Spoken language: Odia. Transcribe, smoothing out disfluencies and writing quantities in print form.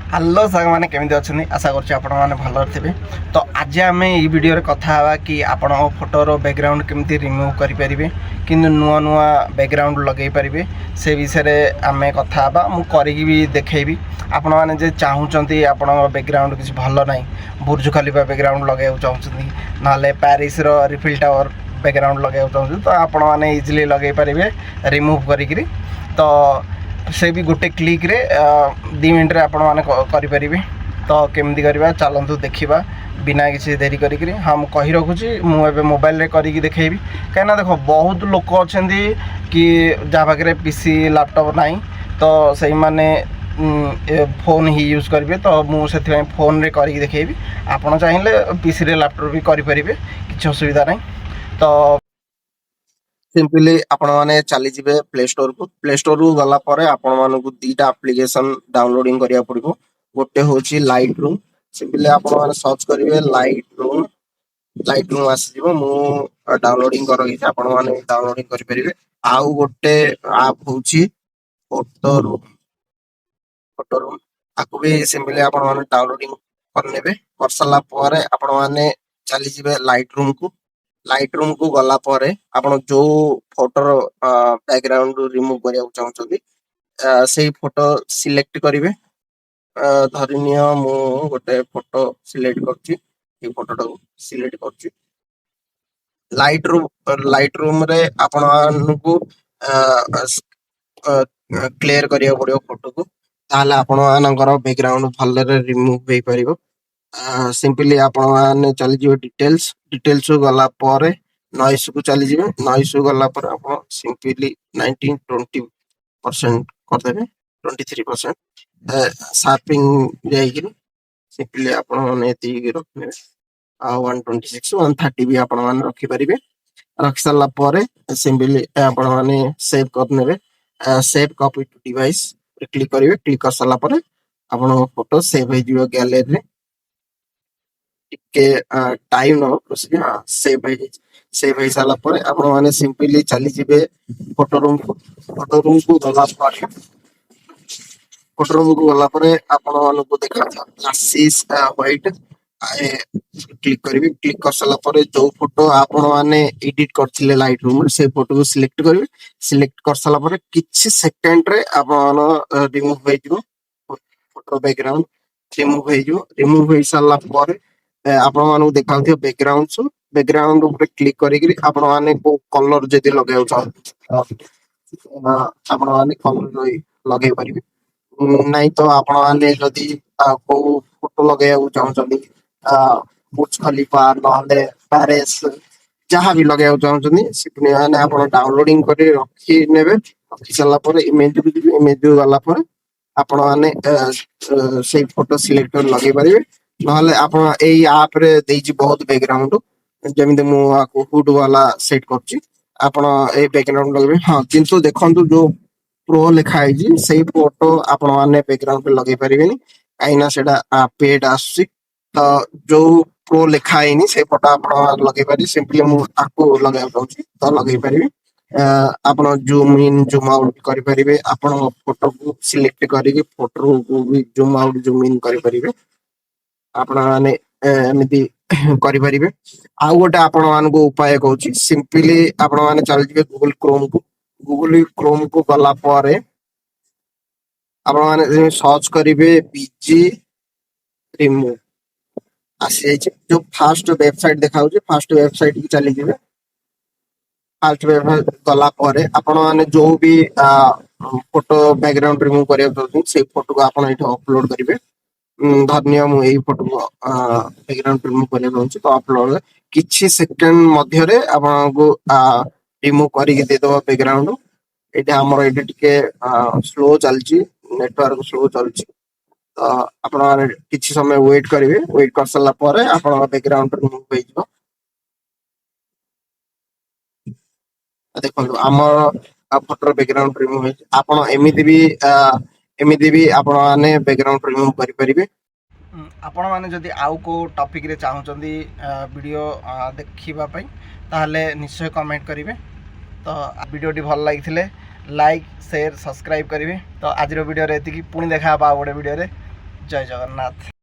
ହ୍ୟାଲୋ ସାଙ୍ଗମାନେ କେମିତି ଅଛନ୍ତି? ଆଶା କରୁଛି ଆପଣମାନେ ଭଲରେ ଥିବେ। ତ ଆଜି ଆମେ ଏଇ ଭିଡ଼ିଓରେ କଥା ହେବା କି ଆପଣଙ୍କ ଫଟୋର ବ୍ୟାକ୍ଗ୍ରାଉଣ୍ଡ କେମିତି ରିମୁଭ୍ କରିପାରିବେ, କିନ୍ତୁ ନୂଆ ନୂଆ ବ୍ୟାକ୍ଗ୍ରାଉଣ୍ଡ ଲଗାଇ ପାରିବେ, ସେ ବିଷୟରେ ଆମେ କଥା ହେବା। ମୁଁ କରିକି ବି ଦେଖେଇବି। ଆପଣମାନେ ଯେ ଚାହୁଁଛନ୍ତି ଆପଣଙ୍କ ବ୍ୟାକ୍ଗ୍ରାଉଣ୍ଡ କିଛି ଭଲ ନାହିଁ, ବୁର୍ଜ ଖଲିଫା ବ୍ୟାକ୍ଗ୍ରାଉଣ୍ଡ ଲଗାଇବାକୁ ଚାହୁଁଛନ୍ତି, ନହେଲେ ପ୍ୟାରିସର ରିଫିଲ୍ ଟାୱାର ବ୍ୟାକ୍ଗ୍ରାଉଣ୍ଡ ଲଗାଇବାକୁ ଚାହୁଁଛନ୍ତି, ତ ଆପଣମାନେ ଇଜିଲି ଲଗାଇ ପାରିବେ ରିମୁଭ୍ କରିକିରି। ତ ସେ ବି ଗୋଟେ କ୍ଲିକ୍ରେ 2 ମିନିଟ୍ରେ ଆପଣମାନେ କରିପାରିବେ। ତ କେମିତି କରିବା ଚାଲନ୍ତୁ ଦେଖିବା ବିନା କିଛି ଡେରି କରିକିରି। ହଁ, ମୁଁ କହି ରଖୁଛି, ମୁଁ ଏବେ ମୋବାଇଲରେ କରିକି ଦେଖେଇବି। କାହିଁକିନା ଦେଖ, ବହୁତ ଲୋକ ଅଛନ୍ତି କି ଯାହା ପାଖରେ PC ଲ୍ୟାପଟପ୍ ନାହିଁ, ତ ସେଇମାନେ ଫୋନ୍ ହିଁ ୟୁଜ୍ କରିବେ। ତ ମୁଁ ସେଥିପାଇଁ ଫୋନ୍ରେ କରିକି ଦେଖେଇବି। ଆପଣ ଚାହିଁଲେ PCରେ ଲ୍ୟାପଟପ୍ ବି କରିପାରିବେ, କିଛି ଅସୁବିଧା ନାହିଁ। ତ ସିମ୍ପଲି ଆପଣମାନେ ଚାଲିଯିବେ ପ୍ଲେ ଷ୍ଟୋରକୁ। ପ୍ଲେ ଷ୍ଟୋରକୁ ଗଲା ପରେ ଆପଣମାନଙ୍କୁ 2ଟା ଆପ୍ଲିକେସନ୍ ଡାଉନଲୋଡ଼ିଂ କରିବାକୁ ପଡ଼ିବ। ଗୋଟେ ହେଉଛି ଲାଇଟ୍ ରୁମ୍। ସିମ୍ପଲି ଆପଣମାନେ ସର୍ଚ୍ଚ କରିବେ ଲାଇଟ୍ ରୁମ୍ ଆସିଯିବ। ମୁଁ ଡାଉନଲୋଡ଼ିଂ କରିଛି, ଆପଣମାନେ ଡାଉନଲୋଡ଼ିଂ କରିପାରିବେ। ଆଉ ଗୋଟେ ଆପ୍ ହେଉଛି ଫଟୋ ରୁମ୍। ଆକୁ ବି ସିମ୍ପଲି ଆପଣମାନେ ଡାଉନଲୋଡ଼ିଂ କରିନେବେ। କରିସାରିଲା ପରେ ଆପଣମାନେ ଚାଲିଯିବେ ଲାଇଟ୍ ରୁମ୍କୁ ଗଲା ପରେ ଆପଣ ଯୋଉ ଫଟୋର ବ୍ୟାକ୍ଗ୍ରାଉଣ୍ଡ ରିମୁଭ୍ କରିବାକୁ ଚାହୁଁଛନ୍ତି ସେଇ ଫଟୋ ସିଲେକ୍ଟ କରିବେ। ଧରିନିଅ ମୁଁ ଗୋଟେ ଫଟୋ ସିଲେକ୍ଟ କରୁଛି, ଏଇ ଫଟୋଟାକୁ ସିଲେକ୍ଟ କରୁଛି। ଲାଇଟ୍ ରୁମ୍ରେ ଆପଣମାନଙ୍କୁ କ୍ଲିୟର କରିବାକୁ ପଡ଼ିବ ଫଟୋକୁ, ତାହେଲେ ଆପଣମାନଙ୍କର ବ୍ୟାକ୍ଗ୍ରାଉଣ୍ଡ ଭଲରେ ରିମୁଭ୍ ହେଇପାରିବ। ସିମ୍ପଲି ଆପଣମାନେ ଚାଲିଯିବେ ଡିଟେଲ୍ସକୁ ଗଲା ପରେ ନଏଜ୍କୁ ଚାଲିଯିବେ। ନଏଜ୍କୁ ଗଲା ପରେ ଆପଣ ସିମ୍ପଲି 19-20% କରିଦେବେ, 23% ସାର୍ପିଂ ଯାଇକିରି ସିମ୍ପଲି ଆପଣମାନେ ଏତିକି ରଖିନେବେ। ଆଉ 126, 130 ବି ଆପଣମାନେ ରଖିପାରିବେ। ରଖି ସାରିଲା ପରେ ସିମ୍ପଲି ଆପଣମାନେ ସେଭ୍ କରିନେବେ। Save copy to device click କରିବେ। କ୍ଲିକ୍ କରିସାରିଲା ପରେ ଆପଣଙ୍କ ଫଟୋ ସେଭ୍ ହେଇଯିବ ଗ୍ୟାଲେରୀରେ। ଟିକେ ଟାଇମ୍ ନବ ପ୍ରୋସେସିଂ। ସେଭ୍ ହେଇଯାଇଛି। ସେଭ୍ ହେଇସାରିଲା ପରେ ଆପଣମାନେ ସିମ୍ପଲି ଚାଲିଯିବେ ଫଟୋ ରୁମ୍କୁ ଗଲା ପରେ ଆପଣମାନଙ୍କୁ ଦେଖାଯାଉଥିବା ଗ୍ଲାସିସ୍ ହ୍ୱାଇଟ୍ କ୍ଲିକ୍ କରିବେ। କ୍ଲିକ୍ କରିସାରିଲା ପରେ ଯୋଉ ଫଟୋ ଆପଣମାନେ ଏଡିଟ୍ କରିଥିଲେ ଲାଇଟ୍ ରୁମ୍ରେ, ସେଇ ଫଟୋକୁ ସିଲେକ୍ଟ କରିବେ। ସିଲେକ୍ଟ କରିସାରିଲା ପରେ କିଛି ସେକେଣ୍ଡରେ ଆପଣ ରିମୁଭ୍ ହେଇଯିବ, ଫଟୋ ବ୍ୟାକ୍ଗ୍ରାଉଣ୍ଡ ରିମୁଭ୍ ହେଇସାରିଲା ପରେ ଆପଣମାନଙ୍କୁ ଦେଖାଯାଉଥିବ ବ୍ୟାକ୍ଗ୍ରାଉଣ୍ଡ ଉପରେ କ୍ଲିକ୍ କରିକିରି ଆପଣମାନେ କୋଉ କଲର ଯଦି ଲଗେଇବାକୁ ଚାହୁଁଛନ୍ତି ଆପଣମାନେ କଲର ଲଗେଇ ପାରିବେ। ନାଇଁ ତ ଆପଣମାନେ ଯଦି କୋଉ ଫଟୋ ଲଗେଇବାକୁ ଚାହୁଁଛନ୍ତି, ବୁର୍ଜ ଖଲିଫା ନହେଲେ ପ୍ୟାରିସ୍, ଯାହା ବି ଲଗେଇବାକୁ ଚାହୁଁଛନ୍ତି ସେମାନେ ଆପଣ ଡାଉନଲୋଡିଂ କରି ରଖିନେବେ। ରଖି ସାରିଲା ପରେ ଇମେଜକୁ ଯିବେ। ଇମେଜକୁ ଗଲା ପରେ ଆପଣମାନେ ସେଇ ଫଟୋ ସିଲେକ୍ଟ କରି ଲଗେଇ ପାରିବେ। ନହେଲେ ଆପଣ ଏଇ ଆପରେ ଦେଇଛି ବହୁତ ବ୍ୟାକ୍ଗ୍ରାଉଣ୍ଡ, ଯେମିତି ମୁଁ ଆକୁ ହୁଡ୍ ବାଲା ସେଟ୍ କରୁଛି, ଆପଣ ଏଇ ବ୍ୟାକ୍ଗ୍ରାଉଣ୍ଡ ଲଗେଇବେ। ହଁ, କିନ୍ତୁ ଦେଖନ୍ତୁ ଯୋଉ ପ୍ରୋ ଲେଖା ହେଇଛି ସେଇ ଫଟୋ ଆପଣମାନେ ବ୍ୟାକ୍ଗ୍ରାଉଣ୍ଡରେ ଲଗେଇ ପାରିବେନି, କାହିଁକିନା ସେଇଟା ପେଡ୍ ଆସୁଛି। ତ ଯୋଉ ପ୍ରୋ ଲେଖା ହେଇନି ସେଇ ଫଟୋ ଆପଣ ଲଗେଇ ପାରିବେ। ସିମ୍ପଲି ମୁଁ ଆକୁ ଲଗେଇବାକୁ ଚାହୁଁଛି, ତ ଲଗେଇ ପାରିବେ। ଆପଣ ଜୁମ୍ ଇନ୍ ଜୁମ୍ ଆଉଟ୍ କରିପାରିବେ। ଆପଣଙ୍କ ଫଟୋକୁ ସିଲେକ୍ଟ କରିକି ଫଟୋକୁ ବି ଜୁମ୍ ଆଉଟ୍ ଜୁମ୍ ଇନ୍ କରିପାରିବେ। ଆପଣମାନେ ଏମିତି କରିପାରିବେ। ଆଉ ଗୋଟେ ଆପଣମାନଙ୍କୁ ଉପାୟ କହୁଛି, ସିମ୍ପଲି ଆପଣମାନେ ଚାଲିଯିବେ ଗୁଗଲ କ୍ରୋମକୁ ଗଲା ପରେ ଆପଣମାନେ ସର୍ଚ୍ଚ କରିବେ ପିଜି ରିମୁଭ୍। ଆସିଯାଇଛି ଯୋଉ ଫାଷ୍ଟ ୱେବସାଇଟ୍ ଦେଖାଉଛି, ଫାଷ୍ଟ ୱେବସାଇଟ୍ କି ଚାଲିଯିବେ। ଫାଷ୍ଟ ୱେବସାଇଟ୍ ଗଲା ପରେ ଆପଣମାନେ ଯୋଉ ବି ଫଟୋ ବ୍ୟାକ୍ଗ୍ରାଉଣ୍ଡ ରିମୁଭ୍ କରିବାକୁ ଚାହୁଁଛନ୍ତି ସେଇ ଫଟୋକୁ ଆପଣ ଏଇଠି ଅପଲୋଡ କରିବେ। ଧରିନିଅ ମୁଁ ଏଇ ଫଟୋକୁ ବ୍ୟାକ୍ଗ୍ରାଉଣ୍ଡ ରିମୁଭ୍ କରିବାକୁ ଚାହୁଁଛି, ତ ଅପଲୋଡ କିଛି ସେକେଣ୍ଡ ମଧ୍ୟରେ ଆପଣଙ୍କୁ ରିମୁଭ୍ କରିକି ଦେଇଦବ ବ୍ୟାକ୍ଗ୍ରାଉଣ୍ଡ। ଏଇଟା ଆମର ଏଇଠି ଟିକେ ସ୍ଲୋ ଚାଲିଛି, ନେଟୱାର୍କ ସ୍ଲୋ ଚାଲିଛି। ତ ଆପଣ କିଛି ସମୟ ୱେଟ୍ କରିବେ। ୱେଟ୍ କରିସାରିଲା ପରେ ଆପଣଙ୍କ ବ୍ୟାକ୍ଗ୍ରାଉଣ୍ଡ ରିମୁଭ୍ ହେଇଯିବ। ଦେଖନ୍ତୁ ଆମର ଫଟୋର ବ୍ୟାକ୍ଗ୍ରାଉଣ୍ଡ ରିମୁଭ୍ ହେଇଛି। ଆପଣ ଏମିତି ବି ଆପଣମାନେ ବ୍ୟାକ୍ଗ୍ରାଉଣ୍ଡ ରିମୁଭ୍ କରିପାରିବେ। ଆପଣମାନେ ଯଦି ଆଉ କେଉଁ ଟପିକ୍ରେ ଚାହୁଁଛନ୍ତି ଭିଡ଼ିଓ ଦେଖିବା ପାଇଁ, ତାହେଲେ ନିଶ୍ଚୟ କମେଣ୍ଟ କରିବେ। ତ ଭିଡ଼ିଓଟି ଭଲ ଲାଗିଥିଲେ ଲାଇକ୍, ସେୟାର, ସବସ୍କ୍ରାଇବ୍ କରିବେ। ତ ଆଜିର ଭିଡ଼ିଓରେ ଏତିକି। ପୁଣି ଦେଖା ହେବା ଆଉ ଗୋଟେ ଭିଡ଼ିଓରେ। ଜୟ ଜଗନ୍ନାଥ।